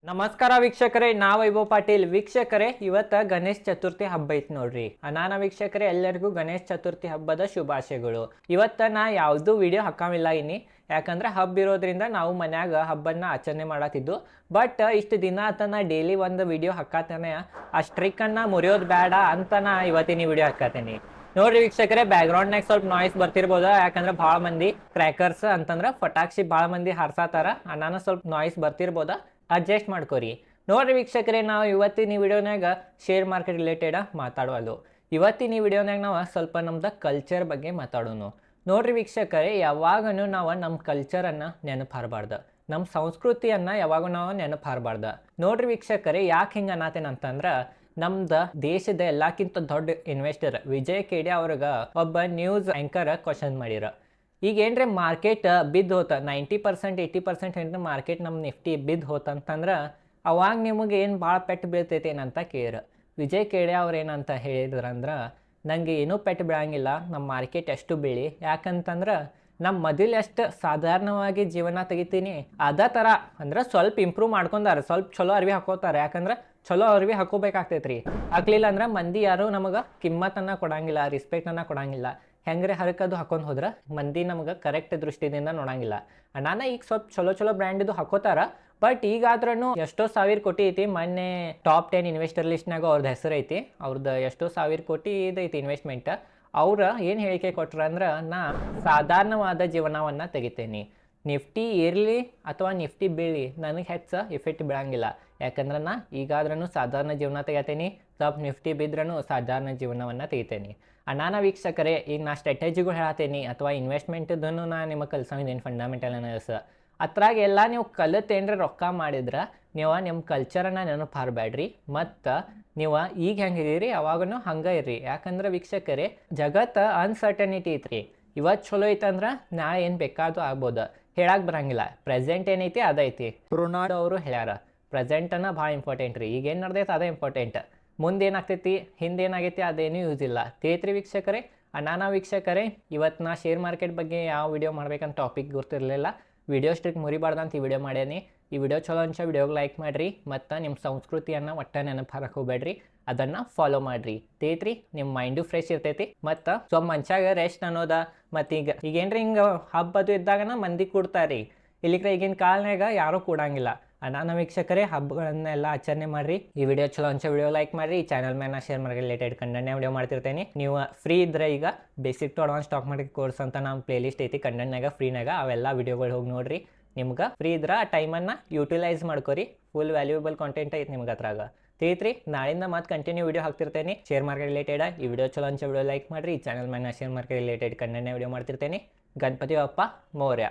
ನಮಸ್ಕಾರ ವೀಕ್ಷಕರೇ, ನಾ ವೈಭವ್ ಪಾಟೀಲ್. ವೀಕ್ಷಕರೇ, ಇವತ್ತ ಗಣೇಶ ಚತುರ್ಥಿ ಹಬ್ಬ ಐತಿ ನೋಡ್ರಿ. ಅನಾನ ವೀಕ್ಷಕರೇ, ಎಲ್ಲರಿಗೂ ಗಣೇಶ ಚತುರ್ಥಿ ಹಬ್ಬದ ಶುಭಾಶಯಗಳು. ಇವತ್ತ ನಾ ಯಾವ್ದು ವಿಡಿಯೋ ಹಾಕಾಮಿಲ್ಲ ಯಾಕಂದ್ರೆ ಹಬ್ಬ ಇರೋದ್ರಿಂದ ನಾವು ಮನ್ಯಾಗ ಹಬ್ಬನ ಆಚರಣೆ ಮಾಡತ್ತಿದ್ದು. ಬಟ್ ಇಷ್ಟು ದಿನ ಆತ ನಾ ಡೈಲಿ ಒಂದು ವಿಡಿಯೋ ಹಾಕತ್ತೇನೆ. ಆ ಸ್ಟ್ರಿಕ್ಕನ್ನು ಮುರಿಯೋದು ಬೇಡ ಅಂತ ನಾ ಇವತ್ತಿನ ವಿಡಿಯೋ ಹಾಕತ್ತೇನೆ. ನೋಡ್ರಿ ವೀಕ್ಷಕರೇ, ಬ್ಯಾಕ್ಗ್ರೌಂಡ್ನಾಗ ಸ್ವಲ್ಪ ನಾಯ್ಸ್ ಬರ್ತಿರ್ಬೋದ, ಯಾಕಂದ್ರೆ ಭಾಳ ಮಂದಿ ಕ್ರ್ಯಾಕರ್ಸ್ ಅಂತಂದ್ರೆ ಪಟಾಕ್ಷಿ ಭಾಳ ಮಂದಿ ಹಾರ್ಸಾತಾರ. ನಾನು ಸ್ವಲ್ಪ ನಾಯ್ಸ್ ಬರ್ತಿರ್ಬೋದ, ಅಡ್ಜಸ್ಟ್ ಮಾಡ್ಕೊರಿ. ನೋಡ್ರಿ ವೀಕ್ಷಕರೇ, ನಾವು ಇವತ್ತಿನ ಈ ವಿಡಿಯೋನಾಗ ಶೇರ್ ಮಾರ್ಕೆಟ್ ರಿಲೇಟೆಡ್ ಮಾತಾಡೋದು. ಇವತ್ತಿನ ಈ ವಿಡಿಯೋನಾಗ ನಾವು ಸ್ವಲ್ಪ ನಮ್ದು ಕಲ್ಚರ್ ಬಗ್ಗೆ ಮಾತಾಡೋಣ. ನೋಡ್ರಿ ವೀಕ್ಷಕರೇ, ಯಾವಾಗನೂ ನಾವು ನಮ್ಮ ಕಲ್ಚರನ್ನು ನೆನಪು ಹಾರಬಾರ್ದು, ನಮ್ಮ ಸಂಸ್ಕೃತಿಯನ್ನು ಯಾವಾಗೂ ನಾವು ನೆನಪು ಹಾರಬಾರ್ದು. ನೋಡ್ರಿ ವೀಕ್ಷಕರೇ, ಯಾಕೆ ಹಿಂಗೆ ಅನ್ನತ್ತೇನಂತಂದ್ರೆ, ನಮ್ದು ದೇಶದ ಎಲ್ಲಕ್ಕಿಂತ ದೊಡ್ಡ ಇನ್ವೆಸ್ಟರ್ ವಿಜಯ್ ಖೇಡೆ ಅವ್ರಿಗೆ ಒಬ್ಬ ನ್ಯೂಸ್ ಆ್ಯಂಕರ್ ಕ್ವಶನ್ ಮಾಡಿರ. ಈಗ ಏನ್ರಿ ಮಾರ್ಕೆಟ್ ಬಿದ್ದು ಹೋತ 90% 80% ಏನ್ರಿ ಮಾರ್ಕೆಟ್ ನಮ್ಮ ನಿಫ್ಟಿ ಬಿದ್ದು ಹೋತಂತಂದ್ರೆ ಅವಾಗ ನಿಮಗೆ ಏನು ಭಾಳ ಪೆಟ್ಟು ಬೀಳ್ತೈತೆ ಏನಂತ ಕೇಳಿರ. ವಿಜಯ್ ಖೇಡೆ ಅವ್ರು ಏನಂತ ಹೇಳಿದ್ರಂದ್ರೆ, ನನಗೆ ಏನೂ ಪೆಟ್ಟು ಬೀಳಂಗಿಲ್ಲ, ನಮ್ಮ ಮಾರ್ಕೆಟ್ ಎಷ್ಟು ಬೀಳಿ, ಯಾಕಂತಂದ್ರೆ ನಮ್ಮ ಮೊದಲು ಎಷ್ಟು ಸಾಧಾರಣವಾಗಿ ಜೀವನ ತೆಗಿತೀನಿ ಅದೇ ಥರ ಅಂದ್ರೆ ಸ್ವಲ್ಪ ಇಂಪ್ರೂವ್ ಮಾಡ್ಕೊಂಡಾರೆ, ಸ್ವಲ್ಪ ಚಲೋ ಅರ್ವಿ ಹಾಕೋತಾರೆ. ಯಾಕಂದ್ರೆ ಚಲೋ ಅರ್ವಿ ಹಾಕೋಬೇಕಾಗ್ತೈತೆ ರೀ. ಹಾಕ್ಲಿಲ್ಲ ಅಂದ್ರೆ ಮಂದಿ ಯಾರು ನಮಗೆ ಕಿಮ್ಮತ್ತನ್ನು ಕೊಡಂಗಿಲ್ಲ, ರೆಸ್ಪೆಕ್ಟನ್ನು ಕೊಡಂಗಿಲ್ಲ. ಹೆಂಗ್ರೆ ಹರಕದು ಹಾಕೊಂಡು ಹೋದ್ರೆ ಮಂದಿ ನಮ್ಗೆ ಕರೆಕ್ಟ್ ದೃಷ್ಟಿದಿಂದ ನೋಡಂಗಿಲ್ಲ. ನಾನು ಈಗ ಸ್ವಲ್ಪ ಚಲೋ ಬ್ರ್ಯಾಂಡಿದು ಹಾಕೋತಾರ. ಬಟ್ ಈಗಾದ್ರೂ ಎಷ್ಟೋ ಸಾವಿರ ಕೋಟಿ ಐತಿ. ಮೊನ್ನೆ ಟಾಪ್ 10 ಇನ್ವೆಸ್ಟರ್ ಲಿಸ್ಟ್ನಾಗ ಅವ್ರದ್ದು ಹೆಸರು ಐತಿ. ಅವ್ರದ್ದು ಎಷ್ಟೋ ಸಾವಿರ ಕೋಟಿ ಇದೈತಿ ಇನ್ವೆಸ್ಟ್ಮೆಂಟ್. ಅವ್ರು ಏನು ಹೇಳಿಕೆ ಕೊಟ್ರ ಅಂದ್ರೆ, ನಾ ಸಾಧಾರಣವಾದ ಜೀವನವನ್ನು ತೆಗಿತೇನೆ, ನಿಫ್ಟಿ ಇರಲಿ ಅಥವಾ ನಿಫ್ಟಿ ಬೀಳಿ ನನಗೆ ಹೆಚ್ಚು ಎಫೆಕ್ಟ್ ಬೀಳಂಗಿಲ್ಲ. ಯಾಕಂದ್ರೆ ನಾ ಈಗಾದ್ರೂ ಸಾಧಾರಣ ಜೀವನ ತೆಗಿತೇನೆ, ಸ್ವಲ್ಪ ನಿಫ್ಟಿ ಬಿದ್ರೂ ಸಾಧಾರಣ ಜೀವನವನ್ನು ತೆಗಿತೇನೆ. ನಾನು ವೀಕ್ಷಕರೇ, ಈಗ ನಾ ಸ್ಟ್ರಾಟಜಿಗಳು ಹೇಳತ್ತೇನೆ ಅಥವಾ ಇನ್ವೆಸ್ಟ್ಮೆಂಟದನ್ನು ನಾನು ನಿಮಗೆ ಕಲ್ಸಂಗಿದ್ದೇನೆ, ಫಂಡಮೆಂಟಲ್ ಅನಾಲಿಸಿಸ್. ಅದ್ರಾಗ ಎಲ್ಲ ನೀವು ಕಲಿತೇನ್ರಿ ರೊಕ್ಕ ಮಾಡಿದ್ರೆ ನೀವು ನಿಮ್ಮ ಕಲ್ಚರನ್ನು ನೆನಪು ಹಾರಬೇಡ್ರಿ. ಮತ್ತು ನೀವು ಈಗ ಹೆಂಗೆ ಇದೀರಿ ಅವಾಗೂ ಹಂಗೆ ಇರ್ರಿ. ಯಾಕಂದ್ರೆ ವೀಕ್ಷಕರೇ, ಜಗತ್ತು ಅನ್ಸರ್ಟನಿಟಿ ಐತ್ರಿ. ಇವತ್ತು ಚಲೋ ಐತಂದ್ರೆ ನಾಳೆ ಏನು ಬೇಕಾದರೂ ಆಗ್ಬೋದು, ಹೇಳಕ್ಕೆ ಬರಂಗಿಲ್ಲ. ಪ್ರೆಸೆಂಟ್ ಏನೈತಿ ಅದೈತಿ. ರೊನಾಲ್ಡೋ ಅವರು ಹೇಳ್ಯಾರ, ಪ್ರೆಸೆಂಟನ್ನು ಭಾಳ ಇಂಪಾರ್ಟೆಂಟ್ ರೀ. ಈಗೇನು ನಡೆದೈತೆ ಅದೇ ಇಂಪಾರ್ಟೆಂಟ್. ಮುಂದೇನಾಗ್ತೈತಿ ಹಿಂದೇನಾಗೈತಿ ಅದೇನೂ ಯೂಸ್ ಇಲ್ಲ. ತೇತ್ರಿ ವೀಕ್ಷಕರೇ, ನಾನು ವೀಕ್ಷಕರೇ, ಇವತ್ತು ನಾ ಶೇರ್ ಮಾರ್ಕೆಟ್ ಬಗ್ಗೆ ಯಾವ ವಿಡಿಯೋ ಮಾಡ್ಬೇಕಂತ ಟಾಪಿಕ್ ಗೊತ್ತಿರಲಿಲ್ಲ. ವಿಡಿಯೋ ಸ್ಟ್ರಿಕ್ ಮುರಿಬಾರ್ದಂತ ಈ ವಿಡಿಯೋ ಮಾಡೇನಿ. ಈ ವಿಡಿಯೋ ಚಲೋ ಅನ್ಸ ವಿಡಿಯೋಗೆ ಲೈಕ್ ಮಾಡಿರಿ. ಮತ್ತು ನಿಮ್ಮ ಸಂಸ್ಕೃತಿಯನ್ನು ಒಟ್ಟು ನೆನಪು ಹಾರಕ್ಕೆ ಹೋಗ್ಬೇಡ್ರಿ, ಅದನ್ನು ಫಾಲೋ ಮಾಡಿರಿ. ತೇತ್ರಿ ನಿಮ್ಮ ಮೈಂಡು ಫ್ರೆಶ್ ಇರ್ತೈತಿ. ಮತ್ತು ಸ್ವಲ್ಪ ಮನುಷ್ಯಾಗ ರೆಸ್ಟ್ ಅನ್ನೋದ. ಮತ್ತು ಈಗೇನ್ರಿ ಹಿಂಗೆ ಹಬ್ಬದು ಇದ್ದಾಗನ ಮಂದಿ ಕೊಡ್ತಾರೆ. ಇಲ್ಲಿಕ್ರೆ ಈಗಿನ ಕಾಲನಾಗ ಯಾರೂ ಕೊಡಂಗಿಲ್ಲ. ನಾನು ವೀಕ್ಷಕರೇ, ಹಬ್ಬಗಳನ್ನೆಲ್ಲ ಆಚರಣೆ ಮಾಡಿರಿ. ಈ ವಿಡಿಯೋ ಚಲೋ ಅನ್ಸೋ ವಿಡಿಯೋ ಲೈಕ್ ಮಾಡಿರಿ. ಈ ಚಾನಲ್ ಮೇಲೆ ನಾ ಶೇರ್ ಮಾಡಿ ರಿಲೇಟೆಡ್ ಕಂಟೆಂಟ್ನ ವಿಡಿಯೋ ಮಾಡ್ತಿರ್ತೇನೆ. ನೀವು ಫ್ರೀ ಇದ್ರೆ ಈಗ basic to advance stock market course ಅಂತ ನಮ್ಮ ಪ್ಲೇಲಿಸ್ಟ್ ಐತಿ ಕಂಟೆಂಟ್ನಾಗ, ಫ್ರೀನಾಗ ಅವೆಲ್ಲ ವಿಡಿಯೋಗಳು ಹೋಗಿ ನೋಡಿರಿ. ನಿಮ್ಗೆ ಫ್ರೀ ಇದ್ರೆ ಆ ಟೈಮನ್ನು ಯೂಟಿಲೈಸ್ ಮಾಡ್ಕೊರಿ. ಫುಲ್ ವ್ಯಾಲ್ಯೂಯಬಲ್ ಕಾಂಟೆಂಟ್ ಐತಿ ನಿಮ್ಗೆ ಅದ್ರಾಗ. ತಿಳಿತ್ರಿ, ನಾಳಿಂದ ಮತ್ತೆ ಕಂಟಿನ್ಯೂ ವಿಡಿಯೋ ಹಾಕ್ತಿರ್ತೇನೆ ಶೇರ್ ಮಾರ್ಕೆಟ್ ರಿಲೇಟೆಡ್. ಈ ವಿಡಿಯೋ ಚಲೋ ಅನ್ಸೋ ವಿಡಿಯೋ ಲೈಕ್ ಮಾಡಿರಿ. ಈ ಚಾನಲ್ ಮೇಲೆ ನಾ ಶೇರ್ ಮಾರ್ಕೆಟ್ ರಿಲೇಟೆಡ್ ಕಂಟೆಂಟ್ನ ವಿಡಿಯೋ ಮಾಡ್ತಿರ್ತೇನೆ. ಗಣಪತಿ ಬಪ್ಪ ಮೌರ್ಯ.